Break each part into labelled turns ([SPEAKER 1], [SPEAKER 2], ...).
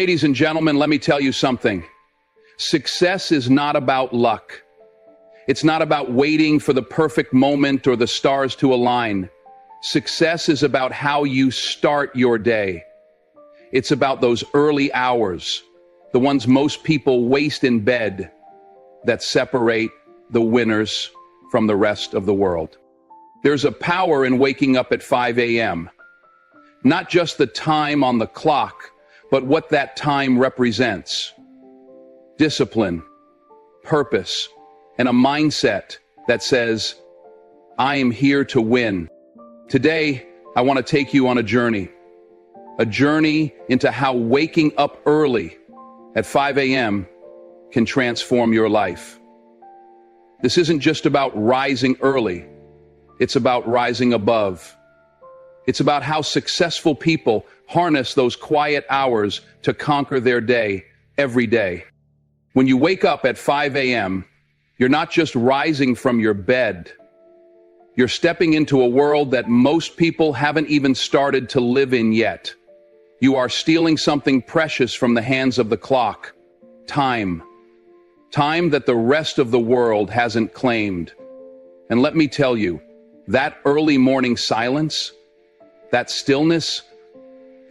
[SPEAKER 1] Ladies and gentlemen, let me tell you something. Success is not about luck. It's not about waiting for the perfect moment or the stars to align. Success is about how you start your day. It's about those early hours, the ones most people waste in bed, that separate the winners from the rest of the world. There's a power in waking up at 5 a.m. Not just the time on the clock, but what that time represents. Discipline, purpose, and a mindset that says, I am here to win. Today, I want to take you on a journey into how waking up early at 5 a.m. can transform your life. This isn't just about rising early. It's about rising above. It's about how successful people harness those quiet hours to conquer their day every day. When you wake up at 5 a.m., you're not just rising from your bed. You're stepping into a world that most people haven't even started to live in yet. You are stealing something precious from the hands of the clock. Time. Time that the rest of the world hasn't claimed. And let me tell you, that early morning silence, that stillness,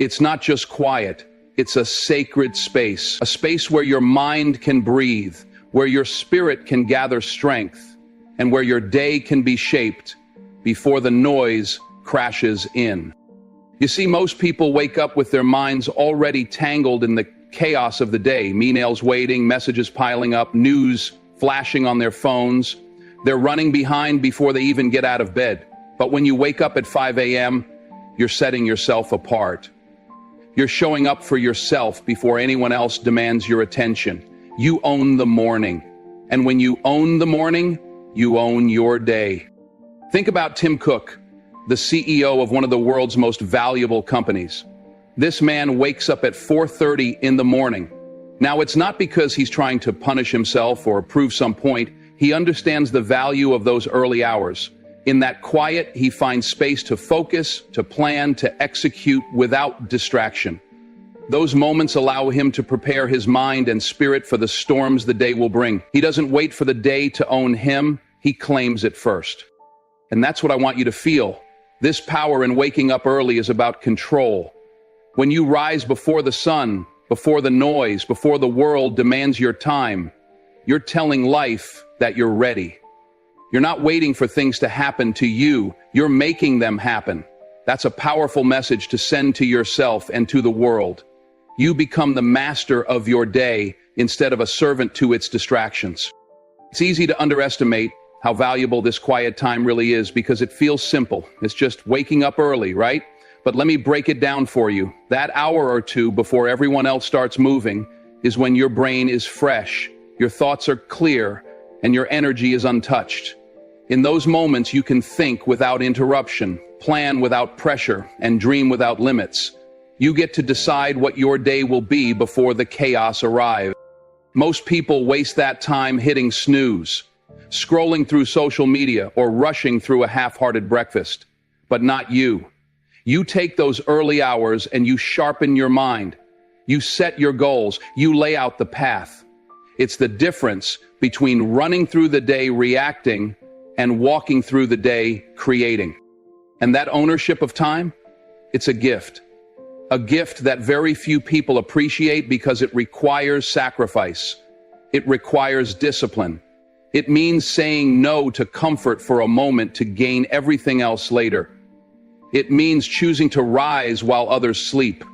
[SPEAKER 1] it's not just quiet. It's a sacred space, a space where your mind can breathe, where your spirit can gather strength, and where your day can be shaped before the noise crashes in. You see, most people wake up with their minds already tangled in the chaos of the day, emails waiting, messages piling up, news flashing on their phones. They're running behind before they even get out of bed. But when you wake up at 5 a.m., you're setting yourself apart. You're showing up for yourself before anyone else demands your attention. You own the morning. And when you own the morning, you own your day. Think about Tim Cook, the CEO of one of the world's most valuable companies. This man wakes up at 4:30 in the morning. Now, it's not because he's trying to punish himself or prove some point. He understands the value of those early hours. In that quiet, he finds space to focus, to plan, to execute without distraction. Those moments allow him to prepare his mind and spirit for the storms the day will bring. He doesn't wait for the day to own him. He claims it first. And that's what I want you to feel. This power in waking up early is about control. When you rise before the sun, before the noise, before the world demands your time, you're telling life that you're ready. You're not waiting for things to happen to you. You're making them happen. That's a powerful message to send to yourself and to the world. You become the master of your day instead of a servant to its distractions. It's easy to underestimate how valuable this quiet time really is because it feels simple. It's just waking up early, right? But let me break it down for you. That hour or two before everyone else starts moving is when your brain is fresh, your thoughts are clear, and your energy is untouched. In those moments, you can think without interruption, plan without pressure, and dream without limits. You get to decide what your day will be before the chaos arrives. Most people waste that time hitting snooze, scrolling through social media, or rushing through a half-hearted breakfast. But not you. You take those early hours and you sharpen your mind. You set your goals. You lay out the path. It's the difference between running through the day reacting and walking through the day creating. And that ownership of time, it's a gift. A gift that very few people appreciate because it requires sacrifice. It requires discipline. It means saying no to comfort for a moment to gain everything else later. It means choosing to rise while others sleep,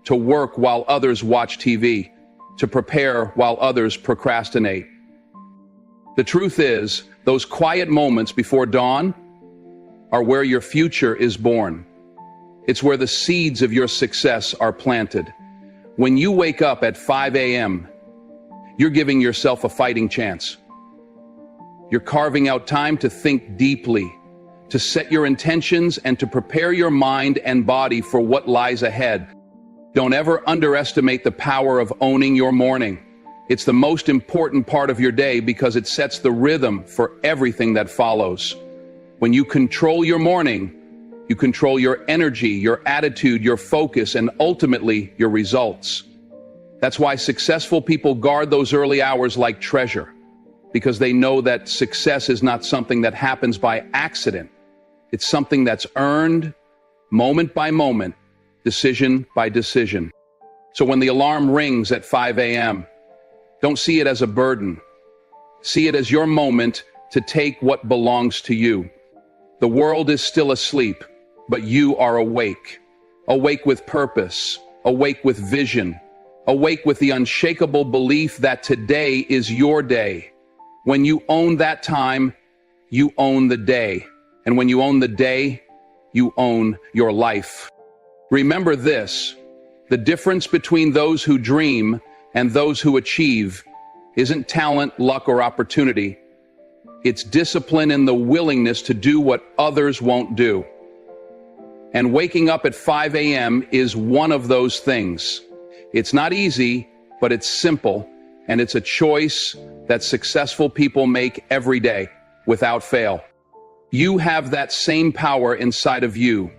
[SPEAKER 1] to work while others watch TV, to prepare while others procrastinate. The truth is, those quiet moments before dawn are where your future is born. It's where the seeds of your success are planted. When you wake up at 5 a.m., you're giving yourself a fighting chance. You're carving out time to think deeply, to set your intentions, and to prepare your mind and body for what lies ahead. Don't ever underestimate the power of owning your morning. It's the most important part of your day because it sets the rhythm for everything that follows. When you control your morning, you control your energy, your attitude, your focus, and ultimately your results. That's why successful people guard those early hours like treasure, because they know that success is not something that happens by accident. It's something that's earned moment by moment, decision by decision. So when the alarm rings at 5 a.m., don't see it as a burden. See it as your moment to take what belongs to you. The world is still asleep, but you are awake. Awake with purpose, awake with vision, awake with the unshakable belief that today is your day. When you own that time, you own the day. And when you own the day, you own your life. Remember this, the difference between those who dream and those who achieve isn't talent, luck, or opportunity. It's discipline and the willingness to do what others won't do. And waking up at 5 a.m. is one of those things. It's not easy, but it's simple, and it's a choice that successful people make every day, without fail. You have that same power inside of you.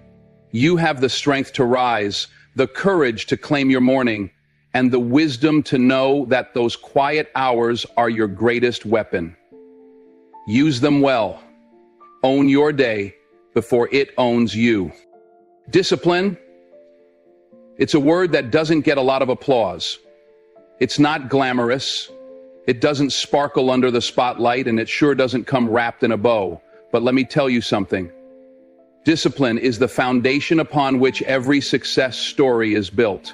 [SPEAKER 1] You have the strength to rise, the courage to claim your morning, and the wisdom to know that those quiet hours are your greatest weapon. Use them well. Own your day before it owns you. Discipline, it's a word that doesn't get a lot of applause. It's not glamorous. It doesn't sparkle under the spotlight, and it sure doesn't come wrapped in a bow. But let me tell you something. Discipline is the foundation upon which every success story is built.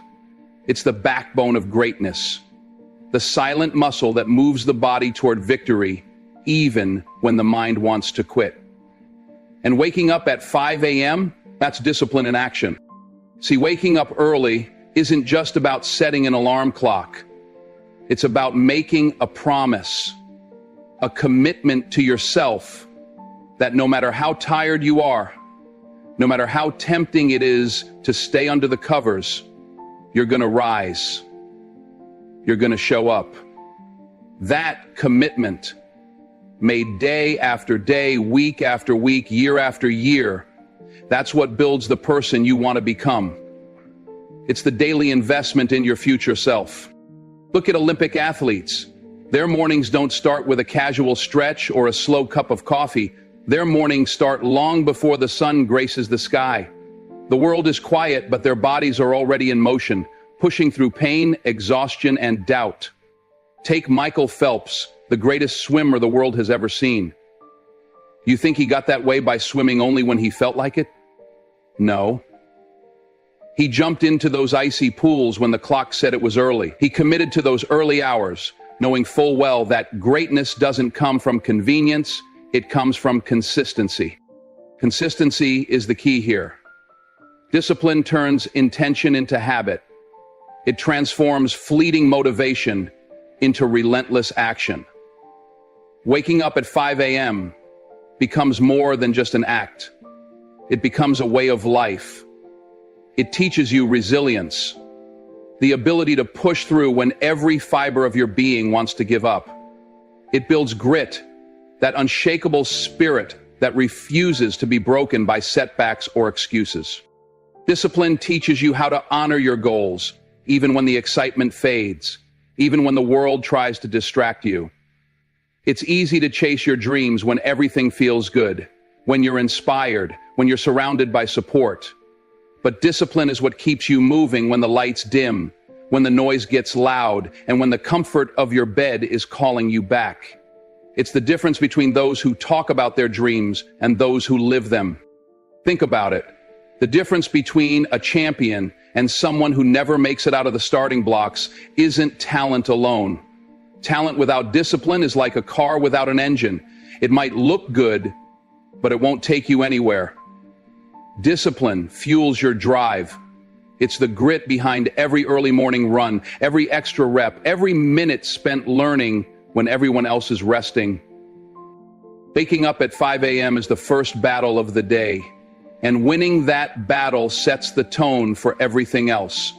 [SPEAKER 1] It's the backbone of greatness, the silent muscle that moves the body toward victory, even when the mind wants to quit. And waking up at 5 a.m., that's discipline in action. See, waking up early isn't just about setting an alarm clock. It's about making a promise, a commitment to yourself that no matter how tired you are, no matter how tempting it is to stay under the covers, you're going to rise. You're going to show up. That commitment, made day after day, week after week, year after year, that's what builds the person you want to become. It's the daily investment in your future self. Look at Olympic athletes. Their mornings don't start with a casual stretch or a slow cup of coffee. Their mornings start long before the sun graces the sky. The world is quiet, but their bodies are already in motion, pushing through pain, exhaustion, and doubt. Take Michael Phelps, the greatest swimmer the world has ever seen. You think he got that way by swimming only when he felt like it? No. He jumped into those icy pools when the clock said it was early. He committed to those early hours, knowing full well that greatness doesn't come from convenience, it comes from consistency. Consistency is the key here. Discipline turns intention into habit. It transforms fleeting motivation into relentless action. Waking up at 5 a.m. becomes more than just an act. It becomes a way of life. It teaches you resilience, the ability to push through when every fiber of your being wants to give up. It builds grit, that unshakable spirit that refuses to be broken by setbacks or excuses. Discipline teaches you how to honor your goals, even when the excitement fades, even when the world tries to distract you. It's easy to chase your dreams when everything feels good, when you're inspired, when you're surrounded by support. But discipline is what keeps you moving when the lights dim, when the noise gets loud, and when the comfort of your bed is calling you back. It's the difference between those who talk about their dreams and those who live them. Think about it. The difference between a champion and someone who never makes it out of the starting blocks isn't talent alone. Talent without discipline is like a car without an engine. It might look good, but it won't take you anywhere. Discipline fuels your drive. It's the grit behind every early morning run, every extra rep, every minute spent learning when everyone else is resting. Waking up at 5 a.m. is the first battle of the day, and winning that battle sets the tone for everything else.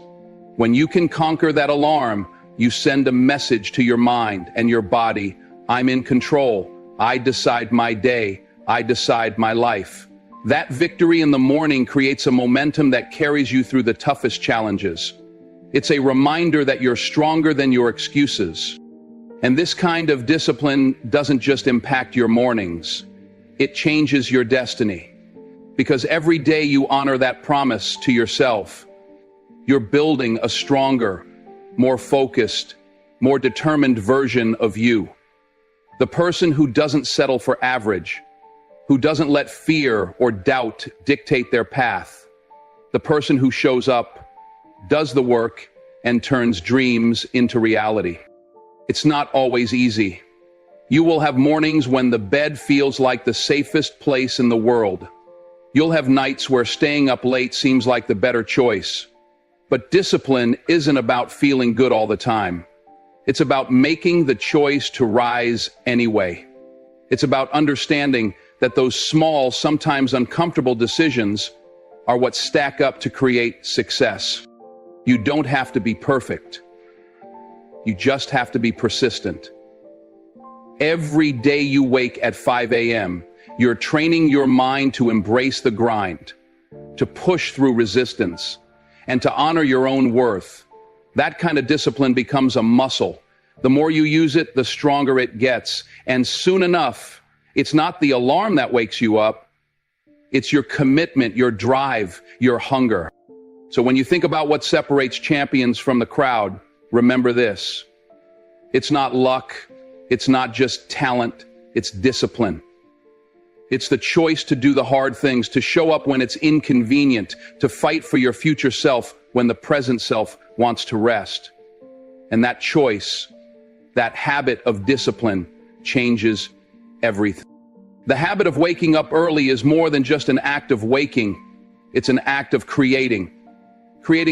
[SPEAKER 1] When you can conquer that alarm, you send a message to your mind and your body. I'm in control. I decide my day. I decide my life. That victory in the morning creates a momentum that carries you through the toughest challenges. It's a reminder that you're stronger than your excuses. And this kind of discipline doesn't just impact your mornings. It changes your destiny. Because every day you honor that promise to yourself, you're building a stronger, more focused, more determined version of you. The person who doesn't settle for average, who doesn't let fear or doubt dictate their path. The person who shows up, does the work, and turns dreams into reality. It's not always easy. You will have mornings when the bed feels like the safest place in the world. You'll have nights where staying up late seems like the better choice. But discipline isn't about feeling good all the time. It's about making the choice to rise anyway. It's about understanding that those small, sometimes uncomfortable decisions are what stack up to create success. You don't have to be perfect. You just have to be persistent. Every day you wake at 5 a.m., you're training your mind to embrace the grind, to push through resistance, and to honor your own worth. That kind of discipline becomes a muscle. The more you use it, the stronger it gets. And soon enough, it's not the alarm that wakes you up. It's your commitment, your drive, your hunger. So when you think about what separates champions from the crowd, remember this. It's not luck. It's not just talent. It's discipline. It's the choice to do the hard things, to show up when it's inconvenient, to fight for your future self when the present self wants to rest. And that choice, that habit of discipline, changes everything. The habit of waking up early is more than just an act of waking. It's an act of creating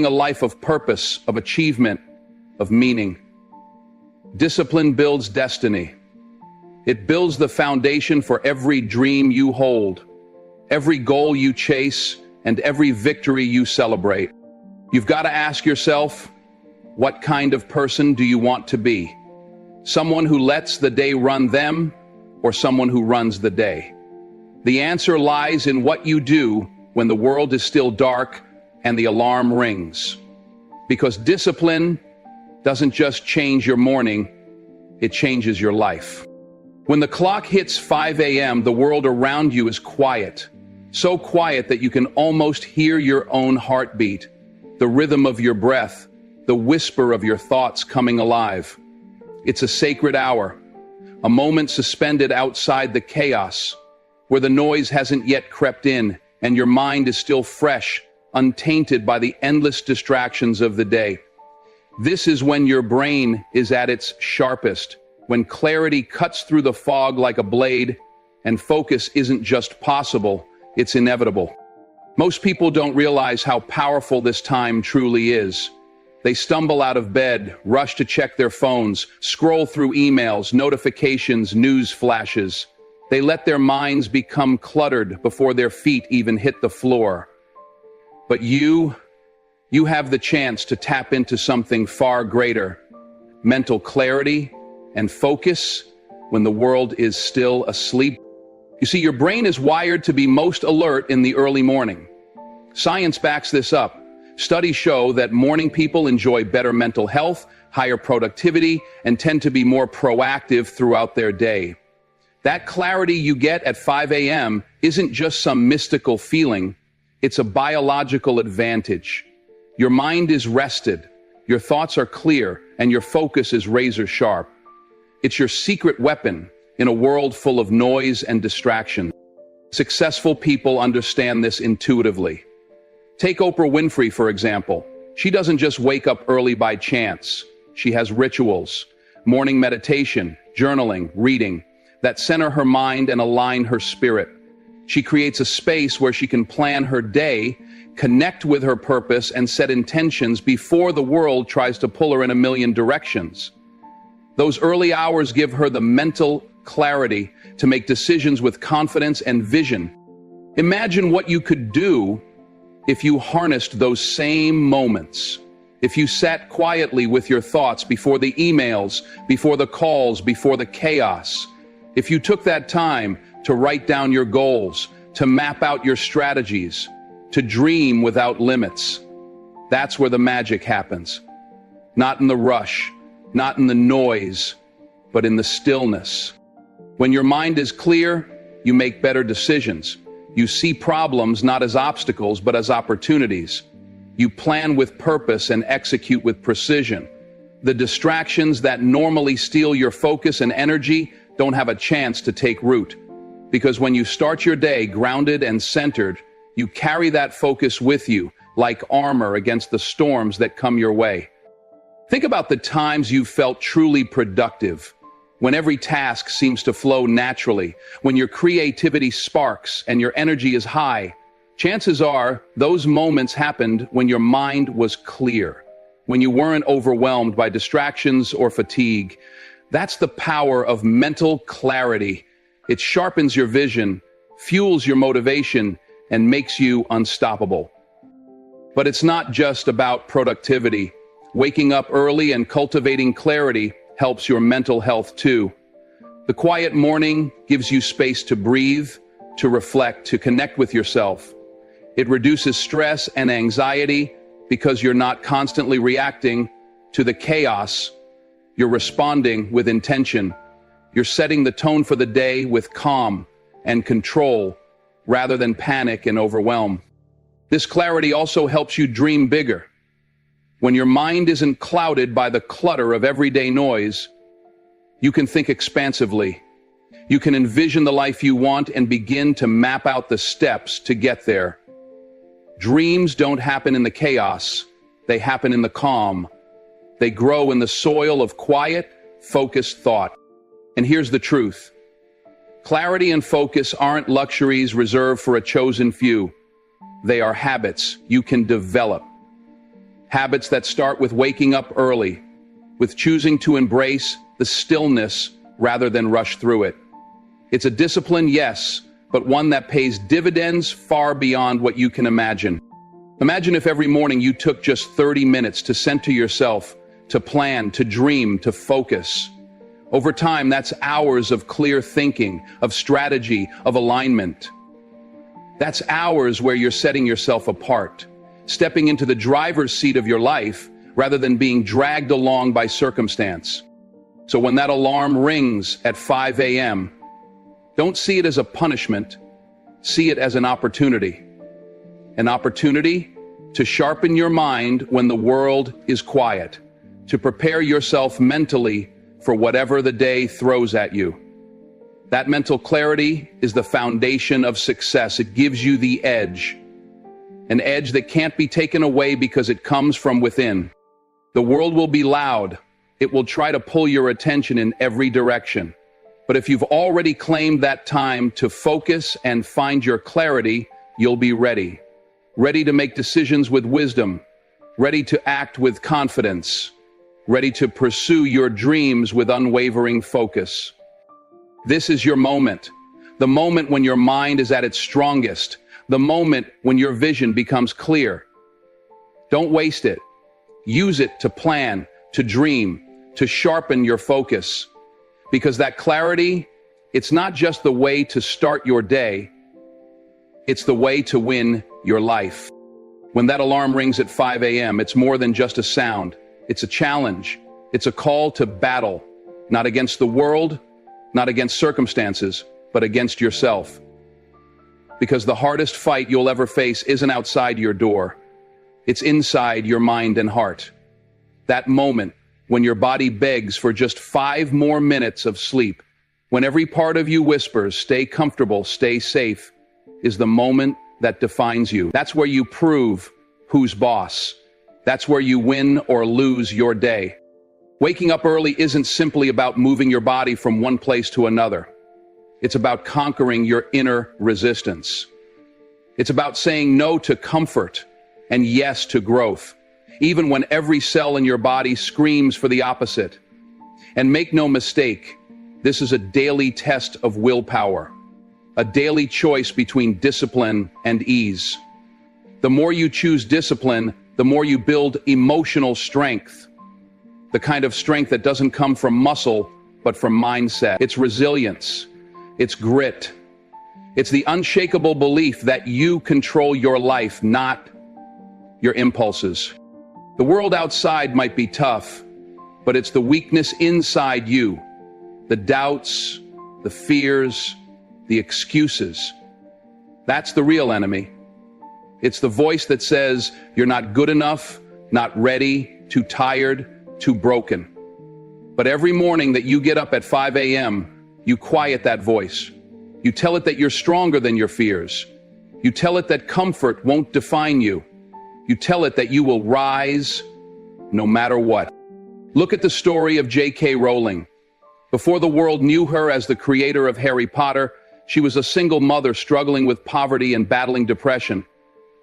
[SPEAKER 1] a life of purpose, of achievement, of meaning. Discipline builds destiny. It builds the foundation for every dream you hold, every goal you chase, and every victory you celebrate. You've got to ask yourself, what kind of person do you want to be? Someone who lets the day run them, or someone who runs the day? The answer lies in what you do when the world is still dark and the alarm rings. Because discipline doesn't just change your morning, it changes your life. When the clock hits 5 a.m., the world around you is quiet. So quiet that you can almost hear your own heartbeat, the rhythm of your breath, the whisper of your thoughts coming alive. It's a sacred hour, a moment suspended outside the chaos, where the noise hasn't yet crept in and your mind is still fresh, untainted by the endless distractions of the day. This is when your brain is at its sharpest, when clarity cuts through the fog like a blade, and focus isn't just possible, it's inevitable. Most people don't realize how powerful this time truly is. They stumble out of bed, rush to check their phones, scroll through emails, notifications, news flashes. They let their minds become cluttered before their feet even hit the floor. But you have the chance to tap into something far greater: mental clarity and focus when the world is still asleep. You see, your brain is wired to be most alert in the early morning. Science backs this up. Studies show that morning people enjoy better mental health, higher productivity, and tend to be more proactive throughout their day. That clarity you get at 5 a.m. isn't just some mystical feeling, it's a biological advantage. Your mind is rested, your thoughts are clear, and your focus is razor sharp. It's your secret weapon in a world full of noise and distraction. Successful people understand this intuitively. Take Oprah Winfrey, for example. She doesn't just wake up early by chance. She has rituals, morning meditation, journaling, reading, that center her mind and align her spirit. She creates a space where she can plan her day, connect with her purpose, and set intentions before the world tries to pull her in a million directions. Those early hours give her the mental clarity to make decisions with confidence and vision. Imagine what you could do if you harnessed those same moments. If you sat quietly with your thoughts before the emails, before the calls, before the chaos. If you took that time to write down your goals, to map out your strategies, to dream without limits. That's where the magic happens. Not in the rush, not in the noise, but in the stillness. When your mind is clear, you make better decisions. You see problems not as obstacles, but as opportunities. You plan with purpose and execute with precision. The distractions that normally steal your focus and energy don't have a chance to take root. Because when you start your day grounded and centered, you carry that focus with you like armor against the storms that come your way. Think about the times you've felt truly productive, when every task seems to flow naturally, when your creativity sparks and your energy is high. Chances are those moments happened when your mind was clear, when you weren't overwhelmed by distractions or fatigue. That's the power of mental clarity. It sharpens your vision, fuels your motivation, and makes you unstoppable. But it's not just about productivity. Waking up early and cultivating clarity helps your mental health too. The quiet morning gives you space to breathe, to reflect, to connect with yourself. It reduces stress and anxiety because you're not constantly reacting to the chaos. You're responding with intention. You're setting the tone for the day with calm and control rather than panic and overwhelm. This clarity also helps you dream bigger. When your mind isn't clouded by the clutter of everyday noise, you can think expansively. You can envision the life you want and begin to map out the steps to get there. Dreams don't happen in the chaos. They happen in the calm. They grow in the soil of quiet, focused thought. And here's the truth. Clarity and focus aren't luxuries reserved for a chosen few. They are habits you can develop. Habits that start with waking up early, with choosing to embrace the stillness rather than rush through it. It's a discipline, yes, but one that pays dividends far beyond what you can imagine. Imagine if every morning you took just 30 minutes to center yourself, to plan, to dream, to focus. Over time, that's hours of clear thinking, of strategy, of alignment. That's hours where you're setting yourself apart, stepping into the driver's seat of your life rather than being dragged along by circumstance. So when that alarm rings at 5 a.m., don't see it as a punishment, see it as an opportunity. An opportunity to sharpen your mind when the world is quiet, to prepare yourself mentally for whatever the day throws at you. That mental clarity is the foundation of success. It gives you the edge. An edge that can't be taken away because it comes from within. The world will be loud. It will try to pull your attention in every direction. But if you've already claimed that time to focus and find your clarity, you'll be ready. Ready to make decisions with wisdom. Ready to act with confidence. Ready to pursue your dreams with unwavering focus. This is your moment. The moment when your mind is at its strongest. The moment when your vision becomes clear. Don't waste it. Use it to plan, to dream, to sharpen your focus. Because that clarity, it's not just the way to start your day, it's the way to win your life. When that alarm rings at 5 a.m., it's more than just a sound. It's a challenge. It's a call to battle, not against the world, not against circumstances, but against yourself. Because the hardest fight you'll ever face isn't outside your door. It's inside your mind and heart. That moment when your body begs for just 5 more minutes of sleep, when every part of you whispers, stay comfortable, stay safe, is the moment that defines you. That's where you prove who's boss. That's where you win or lose your day. Waking up early isn't simply about moving your body from one place to another. It's about conquering your inner resistance. It's about saying no to comfort and yes to growth, even when every cell in your body screams for the opposite. And make no mistake, this is a daily test of willpower, a daily choice between discipline and ease. The more you choose discipline, the more you build emotional strength, the kind of strength that doesn't come from muscle, but from mindset. It's resilience. It's grit. It's the unshakable belief that you control your life, not your impulses. The world outside might be tough, but it's the weakness inside you, the doubts, the fears, the excuses. That's the real enemy. It's the voice that says you're not good enough, not ready, too tired, too broken. But every morning that you get up at 5 a.m., you quiet that voice. You tell it that you're stronger than your fears. You tell it that comfort won't define you. You tell it that you will rise no matter what. Look at the story of J.K. Rowling. Before the world knew her as the creator of Harry Potter, she was a single mother struggling with poverty and battling depression.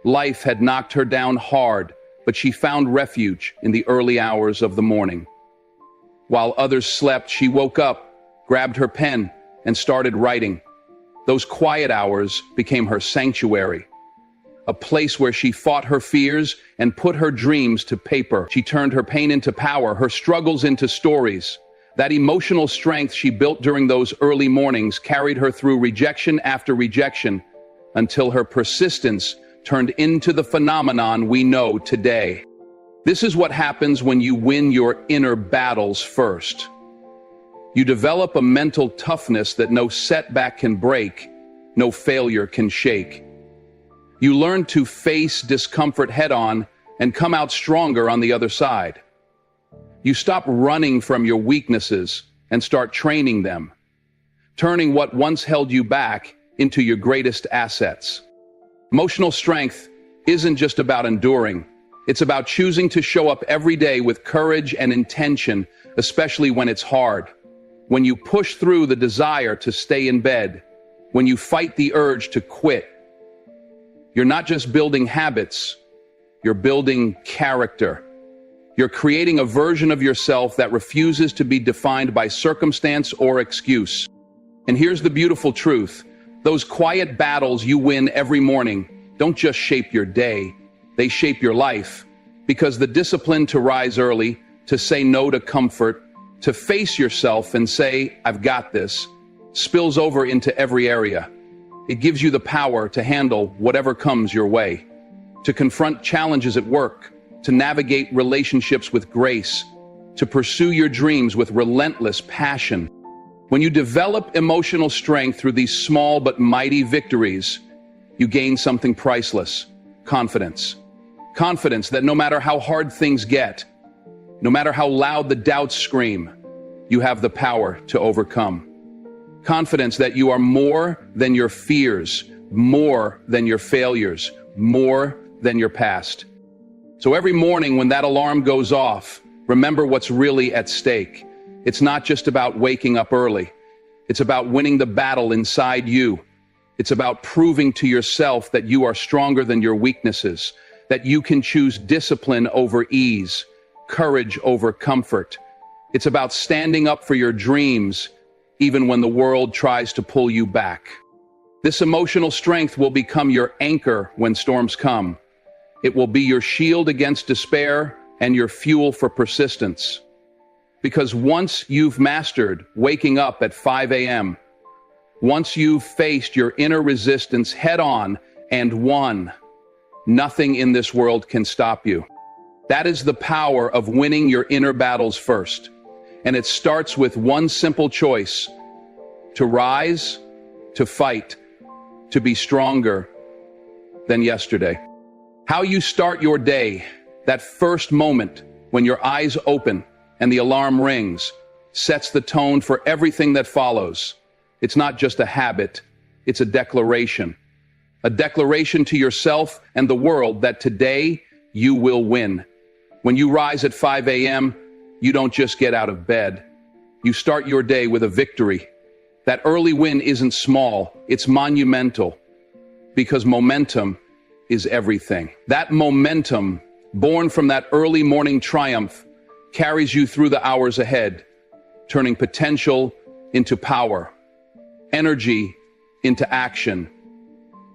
[SPEAKER 1] Life had knocked her down hard, but she found refuge in the early hours of the morning. While others slept, she woke up, grabbed her pen, and started writing. Those quiet hours became her sanctuary, a place where she fought her fears and put her dreams to paper. She turned her pain into power, her struggles into stories. That emotional strength she built during those early mornings carried her through rejection after rejection until her persistence turned into the phenomenon we know today. This is what happens when you win your inner battles first. You develop a mental toughness that no setback can break, no failure can shake. You learn to face discomfort head-on and come out stronger on the other side. You stop running from your weaknesses and start training them, turning what once held you back into your greatest assets. Emotional strength isn't just about enduring. It's about choosing to show up every day with courage and intention, especially when it's hard. When you push through the desire to stay in bed, when you fight the urge to quit. You're not just building habits, you're building character. You're creating a version of yourself that refuses to be defined by circumstance or excuse. And here's the beautiful truth. Those quiet battles you win every morning don't just shape your day, they shape your life. Because the discipline to rise early, to say no to comfort, to face yourself and say, I've got this, spills over into every area. It gives you the power to handle whatever comes your way, to confront challenges at work, to navigate relationships with grace, to pursue your dreams with relentless passion. When you develop emotional strength through these small but mighty victories, you gain something priceless: confidence. Confidence that no matter how hard things get, no matter how loud the doubts scream, you have the power to overcome. Confidence that you are more than your fears, more than your failures, more than your past. So every morning when that alarm goes off, remember what's really at stake. It's not just about waking up early. It's about winning the battle inside you. It's about proving to yourself that you are stronger than your weaknesses, that you can choose discipline over ease, courage over comfort. It's about standing up for your dreams, even when the world tries to pull you back. This emotional strength will become your anchor when storms come. It will be your shield against despair and your fuel for persistence. Because once you've mastered waking up at 5 a.m., once you've faced your inner resistance head-on and won, nothing in this world can stop you. That is the power of winning your inner battles first. And it starts with one simple choice: to rise, to fight, to be stronger than yesterday. How you start your day, that first moment when your eyes open and the alarm rings, sets the tone for everything that follows. It's not just a habit, it's a declaration. A declaration to yourself and the world that today you will win. When you rise at 5 a.m., you don't just get out of bed. You start your day with a victory. That early win isn't small, it's monumental. Because momentum is everything. That momentum, born from that early morning triumph, carries you through the hours ahead, turning potential into power, energy into action,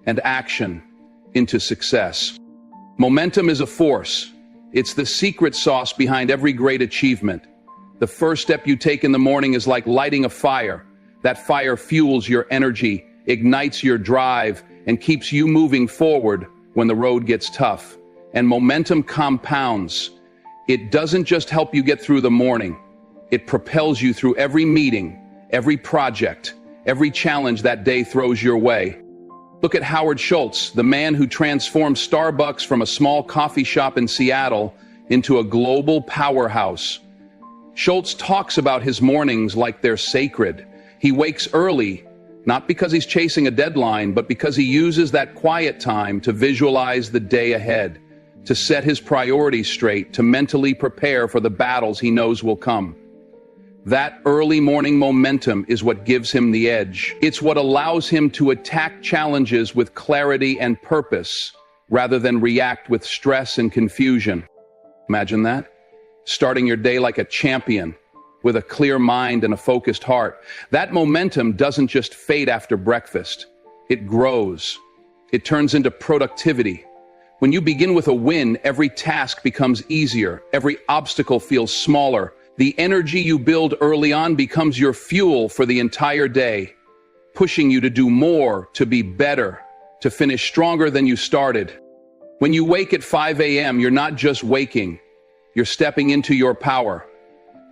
[SPEAKER 1] and action into success. Momentum is a force. It's the secret sauce behind every great achievement. The first step you take in the morning is like lighting a fire. That fire fuels your energy, ignites your drive, and keeps you moving forward when the road gets tough. And momentum compounds. It doesn't just help you get through the morning. It propels you through every meeting, every project, every challenge that day throws your way. Look at Howard Schultz, the man who transformed Starbucks from a small coffee shop in Seattle into a global powerhouse. Schultz talks about his mornings like they're sacred. He wakes early, not because he's chasing a deadline, but because he uses that quiet time to visualize the day ahead, to set his priorities straight, to mentally prepare for the battles he knows will come. That early morning momentum is what gives him the edge. It's what allows him to attack challenges with clarity and purpose, rather than react with stress and confusion. Imagine that. Starting your day like a champion, with a clear mind and a focused heart. That momentum doesn't just fade after breakfast. It grows. It turns into productivity. When you begin with a win, every task becomes easier. Every obstacle feels smaller. The energy you build early on becomes your fuel for the entire day, pushing you to do more, to be better, to finish stronger than you started. When you wake at 5 a.m., you're not just waking. You're stepping into your power.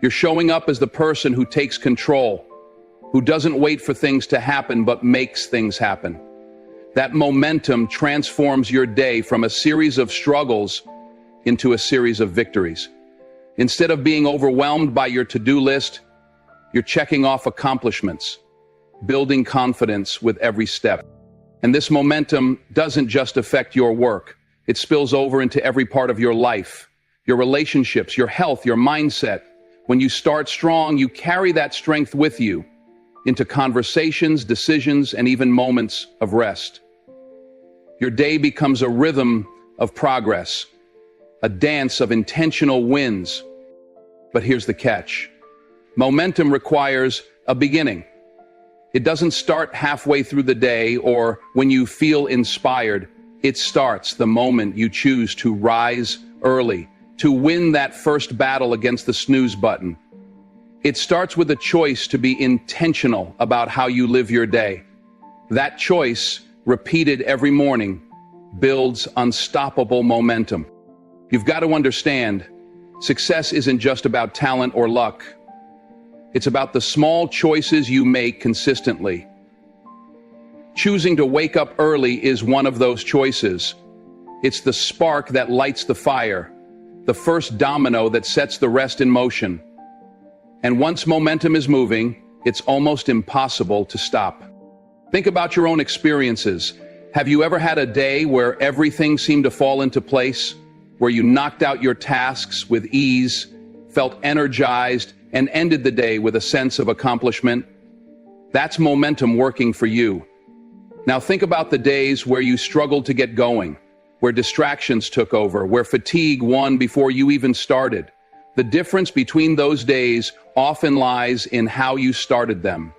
[SPEAKER 1] You're showing up as the person who takes control, who doesn't wait for things to happen but makes things happen. That momentum transforms your day from a series of struggles into a series of victories. Instead of being overwhelmed by your to-do list, you're checking off accomplishments, building confidence with every step. And this momentum doesn't just affect your work. It spills over into every part of your life, your relationships, your health, your mindset. When you start strong, you carry that strength with you into conversations, decisions, and even moments of rest. Your day becomes a rhythm of progress, a dance of intentional wins. But here's the catch. Momentum requires a beginning. It doesn't start halfway through the day or when you feel inspired. It starts the moment you choose to rise early, to win that first battle against the snooze button. It starts with a choice to be intentional about how you live your day. That choice, repeated every morning, builds unstoppable momentum. You've got to understand, success isn't just about talent or luck. It's about the small choices you make consistently. Choosing to wake up early is one of those choices. It's the spark that lights the fire, the first domino that sets the rest in motion. And once momentum is moving, it's almost impossible to stop. Think about your own experiences. Have you ever had a day where everything seemed to fall into place? Where you knocked out your tasks with ease, felt energized, and ended the day with a sense of accomplishment? That's momentum working for you. Now think about the days where you struggled to get going, where distractions took over, where fatigue won before you even started. The difference between those days often lies in how you started them.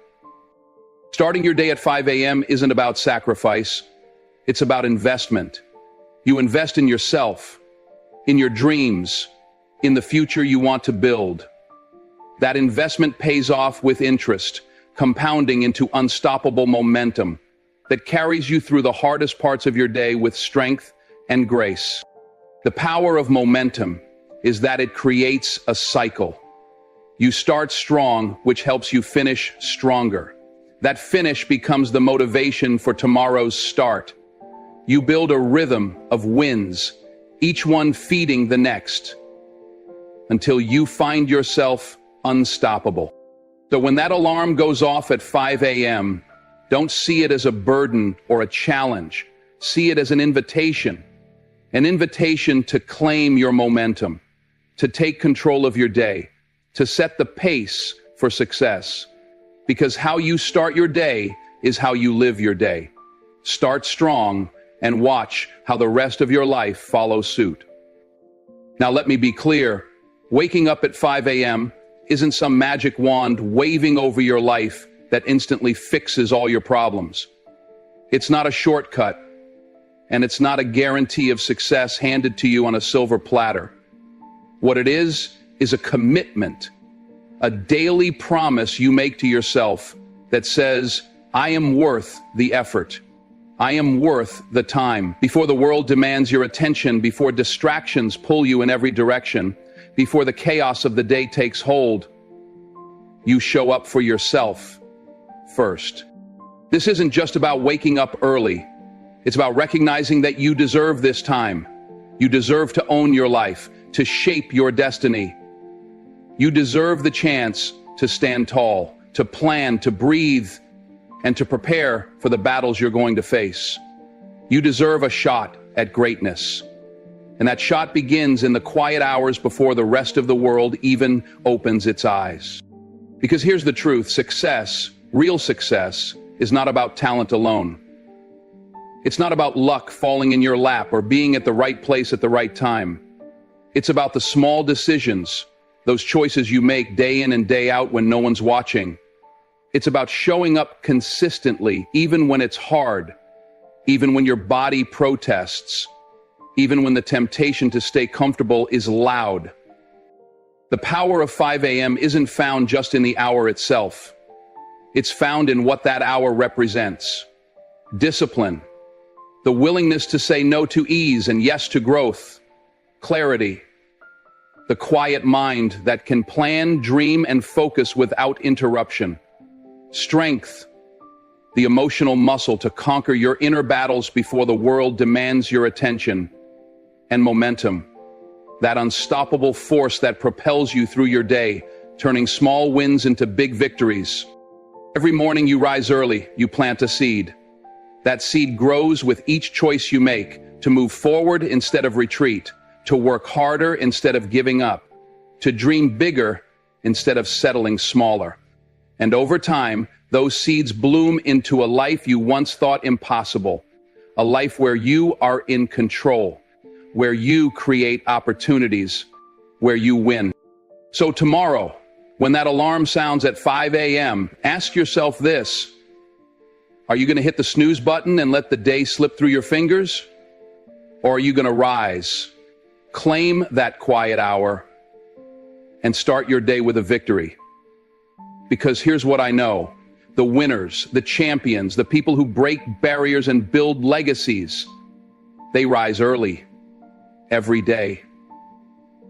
[SPEAKER 1] Starting your day at 5 a.m. isn't about sacrifice. It's about investment. You invest in yourself, in your dreams, in the future you want to build. That investment pays off with interest, compounding into unstoppable momentum that carries you through the hardest parts of your day with strength and grace. The power of momentum is that it creates a cycle. You start strong, which helps you finish stronger. That finish becomes the motivation for tomorrow's start. You build a rhythm of wins, each one feeding the next, until you find yourself unstoppable. So when that alarm goes off at 5 a.m., don't see it as a burden or a challenge. See it as an invitation to claim your momentum, to take control of your day, to set the pace for success. Because how you start your day is how you live your day. Start strong and watch how the rest of your life follows suit. Now let me be clear, waking up at 5 a.m. isn't some magic wand waving over your life that instantly fixes all your problems. It's not a shortcut, and it's not a guarantee of success handed to you on a silver platter. What it is a commitment, a daily promise you make to yourself that says, I am worth the effort. I am worth the time. Before the world demands your attention, before distractions pull you in every direction, before the chaos of the day takes hold, you show up for yourself first. This isn't just about waking up early. It's about recognizing that you deserve this time. You deserve to own your life, to shape your destiny. You deserve the chance to stand tall, to plan, to breathe, and to prepare for the battles you're going to face. You deserve a shot at greatness. And that shot begins in the quiet hours before the rest of the world even opens its eyes. Because here's the truth, success, real success, is not about talent alone. It's not about luck falling in your lap or being at the right place at the right time. It's about the small decisions, those choices you make day in and day out when no one's watching. It's about showing up consistently, even when it's hard, even when your body protests, even when the temptation to stay comfortable is loud. The power of 5 a.m. isn't found just in the hour itself. It's found in what that hour represents. Discipline, the willingness to say no to ease and yes to growth. Clarity, the quiet mind that can plan, dream, and focus without interruption. Strength, the emotional muscle to conquer your inner battles before the world demands your attention. And momentum, that unstoppable force that propels you through your day, turning small wins into big victories. Every morning you rise early, you plant a seed. That seed grows with each choice you make, to move forward instead of retreat, to work harder instead of giving up, to dream bigger instead of settling smaller. And over time, those seeds bloom into a life you once thought impossible, a life where you are in control, where you create opportunities, where you win. So tomorrow, when that alarm sounds at 5 a.m., ask yourself this: are you going to hit the snooze button and let the day slip through your fingers? Or are you going to rise, claim that quiet hour, and start your day with a victory? Because here's what I know: the winners, the champions, the people who break barriers and build legacies, they rise early, every day,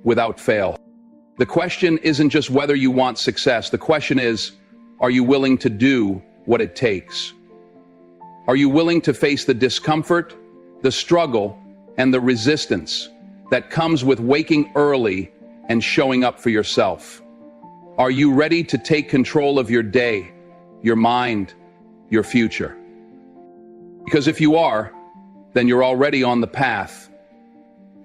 [SPEAKER 1] without fail. The question isn't just whether you want success. The question is, are you willing to do what it takes? Are you willing to face the discomfort, the struggle, and the resistance that comes with waking early and showing up for yourself? Are you ready to take control of your day, your mind, your future? Because if you are, then you're already on the path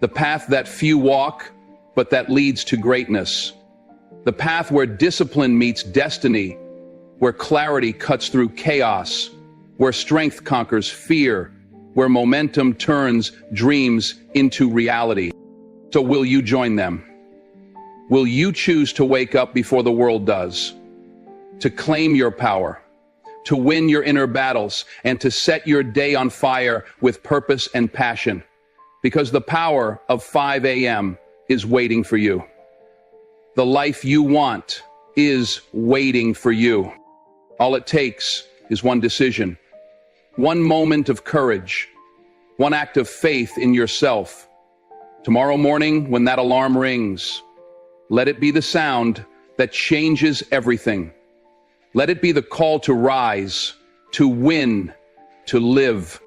[SPEAKER 1] that few walk, but that leads to greatness. The path where discipline meets destiny, where clarity cuts through chaos, where strength conquers fear, where momentum turns dreams into reality. So will you join them? Will you choose to wake up before the world does, to claim your power, to win your inner battles, and to set your day on fire with purpose and passion? Because the power of 5 a.m. is waiting for you. The life you want is waiting for you. All it takes is one decision, one moment of courage, one act of faith in yourself. Tomorrow morning, when that alarm rings, let it be the sound that changes everything. Let it be the call to rise, to win, to live.